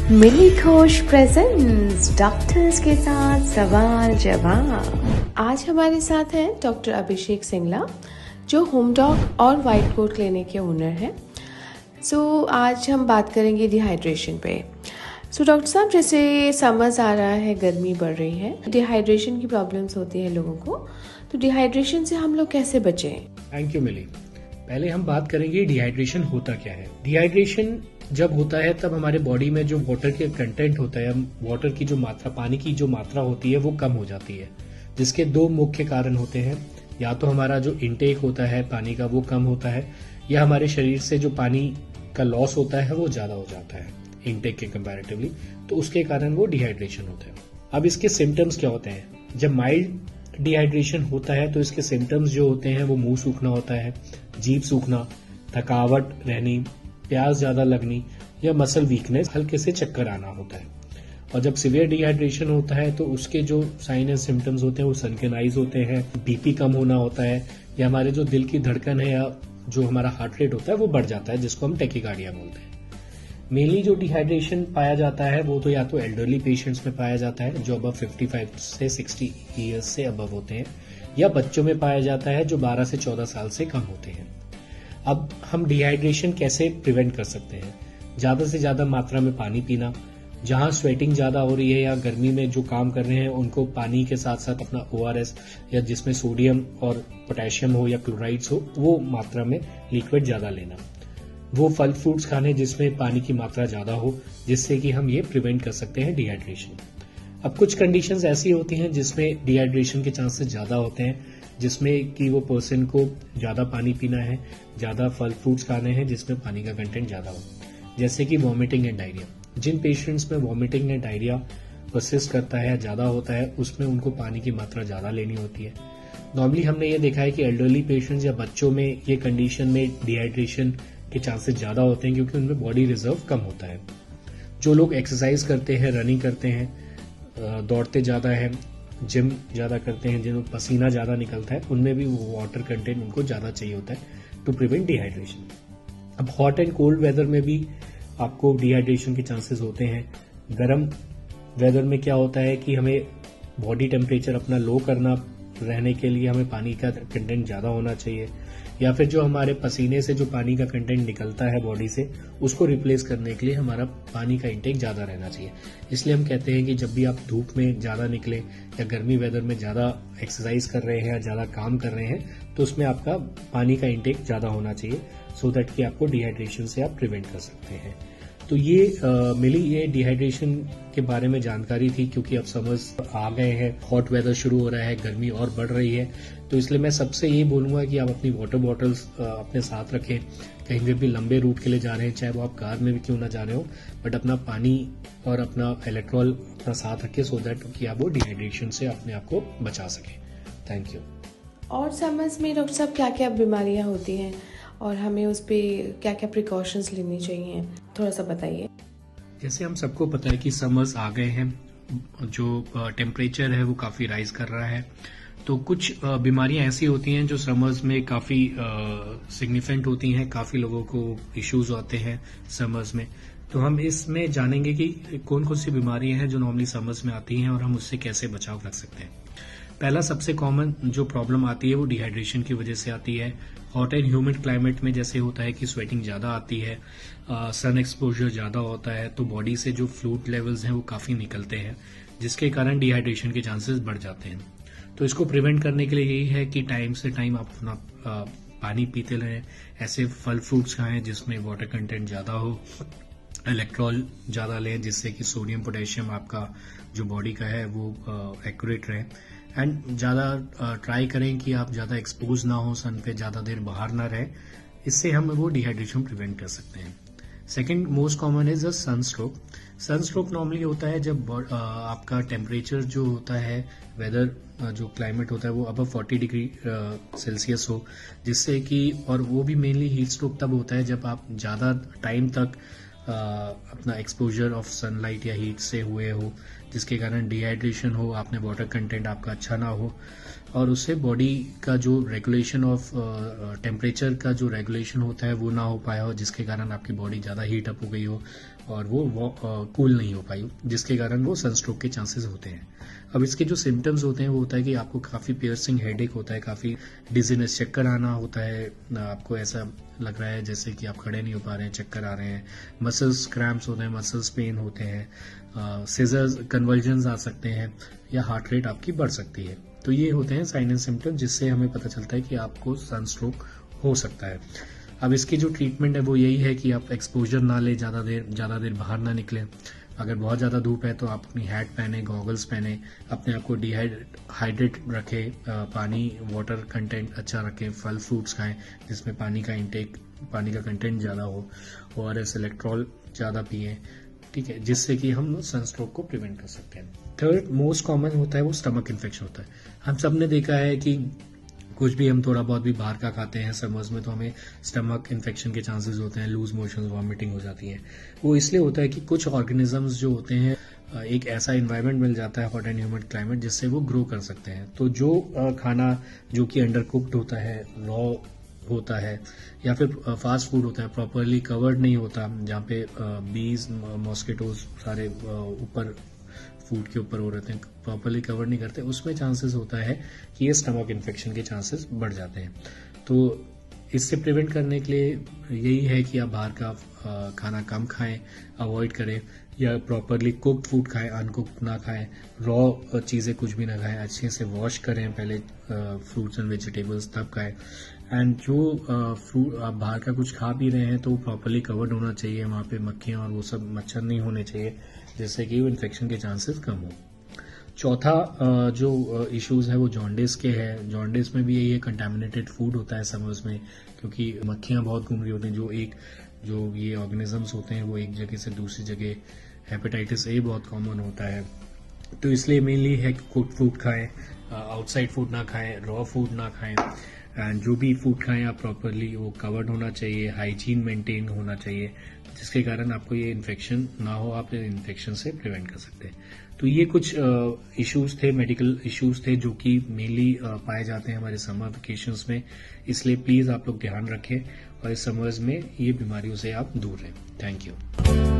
मिली Ghosh presents doctors के साथ सवाल जवाब। आज हमारे साथ हैं डॉक्टर अभिषेक सिंगला, जो होम डॉग और व्हाइट कोट क्लिनिक के ओनर हैं। आज हम बात करेंगे डिहाइड्रेशन पे। डॉक्टर साहब, जैसे समर्स आ रहा है, गर्मी बढ़ रही है, डिहाइड्रेशन की प्रॉब्लम्स होती है लोगों को, तो डिहाइड्रेशन से हम लोग कैसे बचें? थैंक यू मिली। पहले हम बात करेंगे डिहाइड्रेशन होता क्या है। डिहाइड्रेशन जब होता है तब हमारे बॉडी में जो वाटर के कंटेंट होता है, वाटर की जो मात्रा, पानी की जो मात्रा होती है वो कम हो जाती है, जिसके दो मुख्य कारण होते हैं। या तो हमारा जो इनटेक होता है पानी का वो कम होता है, या हमारे शरीर से जो पानी का लॉस होता है वो ज्यादा हो जाता है इनटेक के कंपैरेटिवली, तो उसके कारण वो डिहाइड्रेशन होता है। अब इसके सिम्टम्स क्या होते हैं? जब माइल्ड डिहाइड्रेशन होता है तो इसके सिम्टम्स जो होते हैं वो मुंह सूखना होता है, जीभ सूखना, थकावट रहनी, प्यास ज्यादा लगनी या मसल वीकनेस, हल्के से चक्कर आना होता है। और जब सीवियर डिहाइड्रेशन होता है तो उसके जो साइन एंड सिम्टम्स होते हैं वो सनकन आइज होते हैं, बीपी कम होना होता है, या हमारे जो दिल की धड़कन है या जो हमारा हार्ट रेट होता है वो बढ़ जाता है, जिसको हम टैकीकार्डिया बोलते हैं। मेनली जो डिहाइड्रेशन पाया जाता है वो तो या तो एल्डरली पेशेंट्स में पाया जाता है जो अबव 55 से 60 ईयर्स से अबव होते हैं, या बच्चों में पाया जाता है जो 12 से 14 साल से कम होते हैं। अब हम डिहाइड्रेशन कैसे प्रिवेंट कर सकते हैं? ज्यादा से ज्यादा मात्रा में पानी पीना, जहां स्वेटिंग ज्यादा हो रही है या गर्मी में जो काम कर रहे हैं उनको पानी के साथ साथ अपना ORS या जिसमें सोडियम और पोटेशियम हो या क्लोराइड्स हो वो मात्रा में लिक्विड ज्यादा लेना। वो फल फ्रूट्स खाने जिसमें पानी की मात्रा ज्यादा हो, जिससे कि हम ये प्रिवेंट कर सकते हैं डिहाइड्रेशन। अब कुछ कंडीशंस ऐसी होती हैं जिसमें डिहाइड्रेशन के चांसेस ज्यादा होते हैं, जिसमें कि वो पर्सन को ज्यादा पानी पीना है, ज्यादा फल फ्रूट्स खाने हैं जिसमें पानी का कंटेंट ज्यादा हो, जैसे कि वॉमिटिंग एंड डायरिया। जिन पेशेंट्स में वॉमिटिंग एंड डायरिया परसिस्ट करता है, ज्यादा होता है, उसमें उनको पानी की मात्रा ज्यादा लेनी होती है। नॉर्मली हमने ये देखा है कि एल्डरली पेशेंट्स या बच्चों में ये कंडीशन में डिहाइड्रेशन के चांसेस ज्यादा होते हैं क्योंकि उनमें बॉडी रिजर्व कम होता है। जो लोग एक्सरसाइज करते हैं, रनिंग करते हैं, दौड़ते ज्यादा है, जिम ज्यादा करते हैं, जिनमें पसीना ज्यादा निकलता है, उनमें भी वाटर कंटेंट उनको ज्यादा चाहिए होता है टू प्रिवेंट डिहाइड्रेशन। अब हॉट एंड कोल्ड वेदर में भी आपको डिहाइड्रेशन के चांसेस होते हैं। गर्म वेदर में क्या होता है कि हमें बॉडी टेम्परेचर अपना लो करना रहने के लिए हमें पानी का कंटेंट ज्यादा होना चाहिए, या फिर जो हमारे पसीने से जो पानी का कंटेंट निकलता है बॉडी से उसको रिप्लेस करने के लिए हमारा पानी का इंटेक ज्यादा रहना चाहिए। इसलिए हम कहते हैं कि जब भी आप धूप में ज्यादा निकले या गर्मी वेदर में ज्यादा एक्सरसाइज कर रहे हैं या ज्यादा काम कर रहे हैं तो उसमें आपका पानी का इंटेक ज्यादा होना चाहिए, सो दैट कि आपको डिहाइड्रेशन से आप प्रिवेंट कर सकते हैं। तो ये मिली ये डिहाइड्रेशन के बारे में जानकारी थी, क्योंकि अब समर्स आ गए हैं, हॉट वेदर शुरू हो रहा है, गर्मी और बढ़ रही है, तो इसलिए मैं सबसे यही बोलूंगा कि आप अपनी वाटर बॉटल्स अपने साथ रखें। कहीं पे भी लंबे रूट के लिए जा रहे हैं, चाहे वो आप कार में भी क्यों ना जा रहे हो, बट अपना पानी और अपना इलेक्ट्रॉल अपना साथ रखें, सो दैट कि आप वो डिहाइड्रेशन से अपने आप को बचा सकें। Thank you. और समर्स में डॉक्टर साहब क्या क्या बीमारियां होती हैं और हमें उस पर क्या क्या प्रिकॉशंस लेनी चाहिए, थोड़ा सा बताइए। जैसे हम सबको पता है कि समर्स आ गए हैं, जो टेम्परेचर है वो काफी राइज कर रहा है, तो कुछ बीमारियां ऐसी होती हैं जो समर्स में काफी सिग्निफिकेंट होती हैं, काफी लोगों को इश्यूज आते हैं समर्स में। तो हम इसमें जानेंगे कि कौन कौन सी बीमारियां हैं जो नॉर्मली समर्स में आती हैं और हम उससे कैसे बचाव कर सकते हैं। पहला सबसे कॉमन जो प्रॉब्लम आती है वो डिहाइड्रेशन की वजह से आती है। हॉट एंड ह्यूमिड क्लाइमेट में जैसे होता है कि स्वेटिंग ज्यादा आती है, सन एक्सपोजर ज्यादा होता है, तो बॉडी से जो फ्लूइड लेवल्स हैं वो काफी निकलते हैं, जिसके कारण डिहाइड्रेशन के चांसेस बढ़ जाते हैं। तो इसको प्रिवेंट करने के लिए यही है कि टाइम से टाइम आप अपना पानी पीते रहें, ऐसे फल फ्रूट्स खाएं जिसमें वाटर कंटेंट ज्यादा हो, इलेक्ट्रॉल ज्यादा लें जिससे कि सोडियम पोटेशियम आपका जो बॉडी का है वो एक्यूरेट रहे, एंड ज्यादा ट्राई करें कि आप ज्यादा एक्सपोज ना हो सन पे, ज्यादा देर बाहर ना रहे, इससे हम वो डिहाइड्रेशन प्रिवेंट कर सकते हैं। Second most common is sunstroke. Sunstroke normally होता है जब आपका टेम्परेचर जो होता है, वेदर जो क्लाइमेट होता है वो अबव 40 डिग्री सेल्सियस हो, जिससे कि, और वो भी मेनली हीट स्ट्रोक तब होता है जब आप ज्यादा टाइम तक अपना एक्सपोजर ऑफ सनलाइट या हीट से हुए हो, जिसके कारण डिहाइड्रेशन हो, आपने वाटर कंटेंट आपका अच्छा ना हो, और उससे बॉडी का जो रेगुलेशन ऑफ टेम्परेचर का जो रेगुलेशन होता है वो ना हो पाया हो, जिसके कारण आपकी बॉडी ज़्यादा हीट अप हो गई हो और वो कूल नहीं हो पाई हो, जिसके कारण वो सनस्ट्रोक के चांसेस होते हैं। अब इसके जो सिम्टम्स होते हैं वो होता है कि आपको काफ़ी पियर्सिंग हेडेक होता है, काफ़ी डिजीनेस, चक्कर आना होता है, आपको ऐसा लग रहा है जैसे कि आप खड़े नहीं हो पा रहे हैं, चक्कर आ रहे हैं, मसल्स क्रैम्प्स होते हैं, मसल्स पेन होते हैं, सीजर्स कन्वर्जन्स आ सकते हैं, या हार्ट रेट आपकी बढ़ सकती है। तो ये होते हैं साइन एंड सिम्टम्स जिससे हमें पता चलता है कि आपको सनस्ट्रोक हो सकता है। अब इसकी जो ट्रीटमेंट है वो यही है कि आप एक्सपोजर ना लें, ज़्यादा देर बाहर ना निकलें। अगर बहुत ज़्यादा धूप है तो आप अपनी हैट पहने, गॉगल्स पहने, अपने आप को हाइड्रेट रखें, पानी वाटर कंटेंट अच्छा रखें, फल फ्रूट्स खाएं जिसमें पानी का कंटेंट ज़्यादा हो, ORS इलेक्ट्रॉल ज़्यादा पिएं, ठीक है, जिससे कि हम सनस्ट्रोक को प्रिवेंट कर सकते हैं। थर्ड मोस्ट कॉमन होता है वो स्टमक इन्फेक्शन होता है। हम सब ने देखा है कि कुछ भी हम थोड़ा बहुत भी बाहर का खाते हैं समर्स में तो हमें स्टमक इन्फेक्शन के चांसेस होते हैं, लूज मोशन, वॉमिटिंग हो जाती है। वो इसलिए होता है कि कुछ ऑर्गेनिजम्स जो होते हैं, एक ऐसा इन्वायरमेंट मिल जाता है, हॉट एंड ह्यूमिड क्लाइमेट, जिससे वो ग्रो कर सकते हैं। तो जो खाना जो कि अंडर कुक्ड होता है, रॉ होता है, या फिर फास्ट फूड होता है, प्रॉपरली कवर्ड नहीं होता, जहाँ पे बीज, मॉस्किटोज सारे ऊपर फूड के ऊपर हो रहते हैं, प्रॉपरली कवर नहीं करते, उसमें चांसेस होता है कि ये स्टमक इन्फेक्शन के चांसेस बढ़ जाते हैं। तो इससे प्रिवेंट करने के लिए यही है कि आप बाहर का खाना कम खाएं, अवॉइड करें, या प्रॉपरली कुक्ड फूड खाएं, अनकुक्ड ना खाएं, रॉ चीज़ें कुछ भी ना खाएं, अच्छे से वॉश करें पहले फ्रूट्स एंड वेजिटेबल्स, तब खाएं। एंड जो फ्रूट आप बाहर का कुछ खा पी रहे हैं तो वो प्रॉपरली कवर्ड होना चाहिए, वहाँ पे मक्खियाँ और वो सब मच्छर नहीं होने चाहिए, जिससे कि वो इन्फेक्शन के चांसेस कम हो। चौथा जो इश्यूज है वो जॉन्डिस के हैं। जॉन्डिस में भी यही है, कंटामिनेटेड फूड होता है समर्स में, क्योंकि मक्खियाँ बहुत घूम रही होती हैं, जो ये ऑर्गेनिजम्स होते हैं वो एक जगह से दूसरी जगह, हेपेटाइटिस ए बहुत कॉमन होता है। तो इसलिए मेनली है कि कुक्ड फूड खाएं, आउटसाइड फूड ना खाएं, रॉ फूड ना खाएं, एंड जो भी फूड खाएं आप प्रॉपरली वो कवर्ड होना चाहिए, हाइजीन मेंटेन होना चाहिए, जिसके कारण आपको ये इन्फेक्शन ना हो, आप इन्फेक्शन से प्रिवेंट कर सकते हैं। तो ये कुछ इश्यूज थे, मेडिकल इश्यूज थे, जो कि मेनली पाए जाते हैं हमारे समर वेकेशंस में। इसलिए प्लीज आप लोग ध्यान रखें और इस समर्स में ये बीमारियों से आप दूर रहें। Thank you.